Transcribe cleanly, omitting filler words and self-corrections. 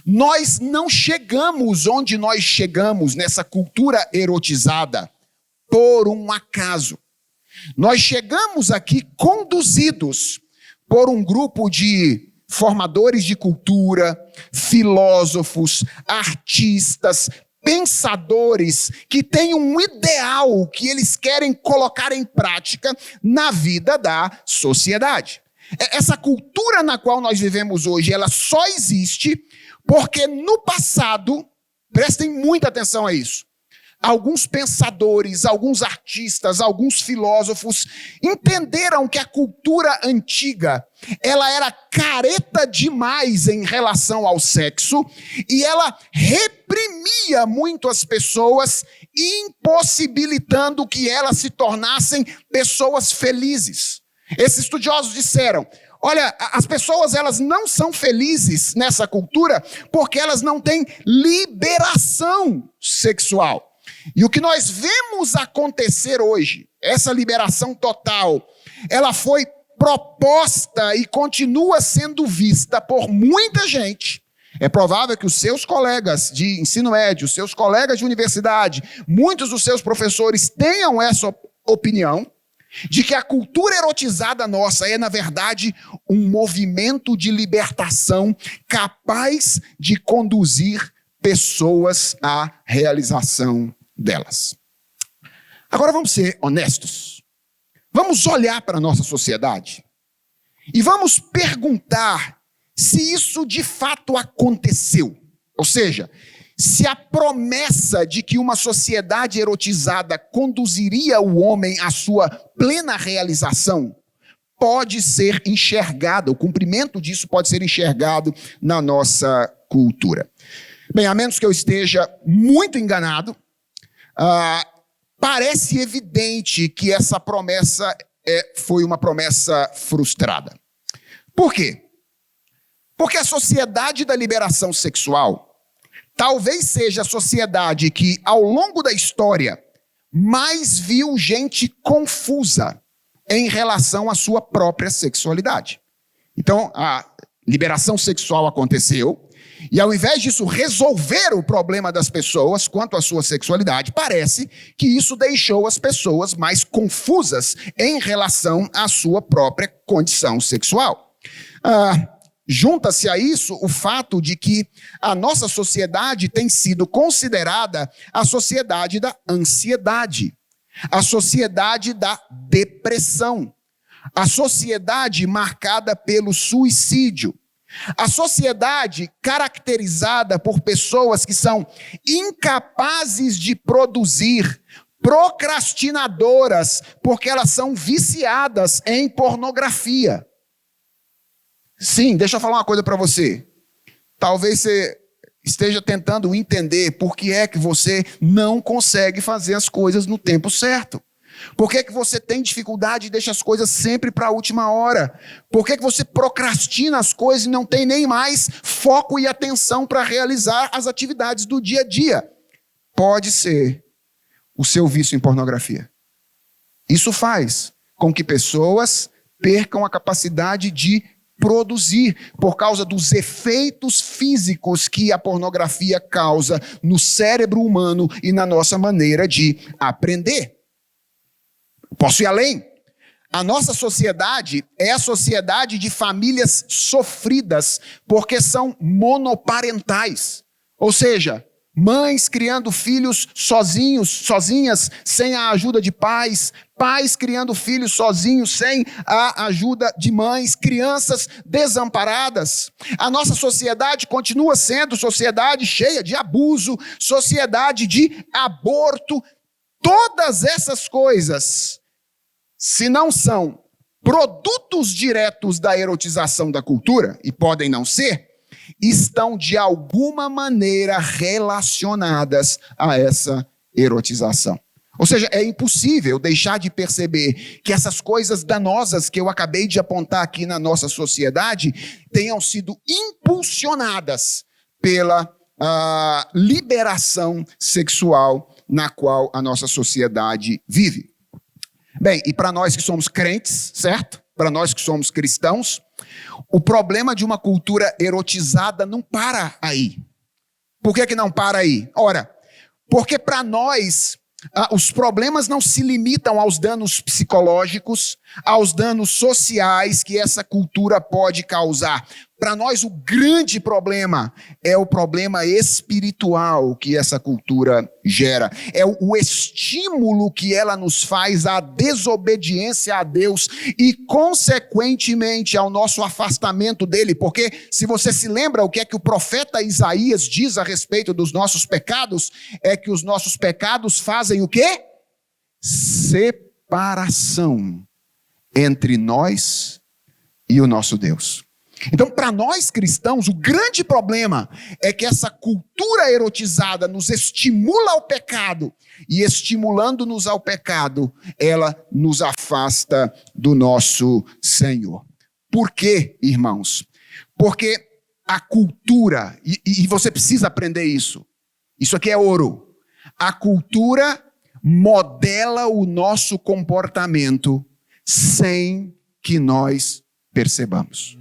Nós não chegamos onde nós chegamos nessa cultura erotizada por um acaso. Nós chegamos aqui conduzidos por um grupo de formadores de cultura, filósofos, artistas, pensadores que têm um ideal que eles querem colocar em prática na vida da sociedade. Essa cultura na qual nós vivemos hoje, ela só existe porque no passado, prestem muita atenção a isso, alguns pensadores, alguns artistas, alguns filósofos entenderam que a cultura antiga, ela era careta demais em relação ao sexo e ela reprimia muito as pessoas, impossibilitando que elas se tornassem pessoas felizes. Esses estudiosos disseram, olha, as pessoas elas não são felizes nessa cultura porque elas não têm liberação sexual. E o que nós vemos acontecer hoje, essa liberação total, ela foi proposta e continua sendo vista por muita gente. É provável que os seus colegas de ensino médio, seus colegas de universidade, muitos dos seus professores tenham essa opinião, de que a cultura erotizada nossa é, na verdade, um movimento de libertação capaz de conduzir pessoas à realização delas. Agora vamos ser honestos. Vamos olhar para a nossa sociedade e vamos perguntar se isso de fato aconteceu. Ou seja, se a promessa de que uma sociedade erotizada conduziria o homem à sua plena realização pode ser enxergada, o cumprimento disso pode ser enxergado na nossa cultura. Bem, a menos que eu esteja muito enganado, parece evidente que essa promessa foi uma promessa frustrada. Por quê? Porque a sociedade da liberação sexual talvez seja a sociedade que, ao longo da história, mais viu gente confusa em relação à sua própria sexualidade. Então, a liberação sexual aconteceu, e ao invés disso resolver o problema das pessoas quanto à sua sexualidade, parece que isso deixou as pessoas mais confusas em relação à sua própria condição sexual. Junta-se a isso o fato de que a nossa sociedade tem sido considerada a sociedade da ansiedade, a sociedade da depressão, a sociedade marcada pelo suicídio, a sociedade caracterizada por pessoas que são incapazes de produzir, procrastinadoras, porque elas são viciadas em pornografia. Sim, deixa eu falar uma coisa para você. Talvez você esteja tentando entender por que é que você não consegue fazer as coisas no tempo certo. Por que é que você tem dificuldade e deixa as coisas sempre para a última hora? Por que é que você procrastina as coisas e não tem nem mais foco e atenção para realizar as atividades do dia a dia? Pode ser o seu vício em pornografia. Isso faz com que pessoas percam a capacidade de produzir, por causa dos efeitos físicos que a pornografia causa no cérebro humano e na nossa maneira de aprender. Posso ir além? A nossa sociedade é a sociedade de famílias sofridas, porque são monoparentais. Ou seja, mães criando filhos sozinhas, sem a ajuda de pais, pais criando filhos sozinhos, sem a ajuda de mães, crianças desamparadas. A nossa sociedade continua sendo sociedade cheia de abuso, sociedade de aborto. Todas essas coisas, se não são produtos diretos da erotização da cultura, e podem não ser, estão de alguma maneira relacionadas a essa erotização. Ou seja, é impossível deixar de perceber que essas coisas danosas que eu acabei de apontar aqui na nossa sociedade tenham sido impulsionadas pela liberação sexual na qual a nossa sociedade vive. Bem, e para nós que somos crentes, certo? Para nós que somos cristãos, O problema de uma cultura erotizada não para aí. Por que não para aí? Ora, porque para nós, os problemas não se limitam aos danos psicológicos, aos danos sociais que essa cultura pode causar. Para nós, o grande problema é o problema espiritual que essa cultura gera. É o estímulo que ela nos faz à desobediência a Deus e, consequentemente, ao nosso afastamento dele. Porque, se você se lembra o que é que o profeta Isaías diz a respeito dos nossos pecados, é que os nossos pecados fazem o quê? Separação entre nós e o nosso Deus. Então, para nós cristãos, o grande problema é que essa cultura erotizada nos estimula ao pecado, e estimulando-nos ao pecado, ela nos afasta do nosso Senhor. Por quê, irmãos? Porque a cultura, e você precisa aprender isso aqui é ouro, a cultura modela o nosso comportamento sem que nós percebamos.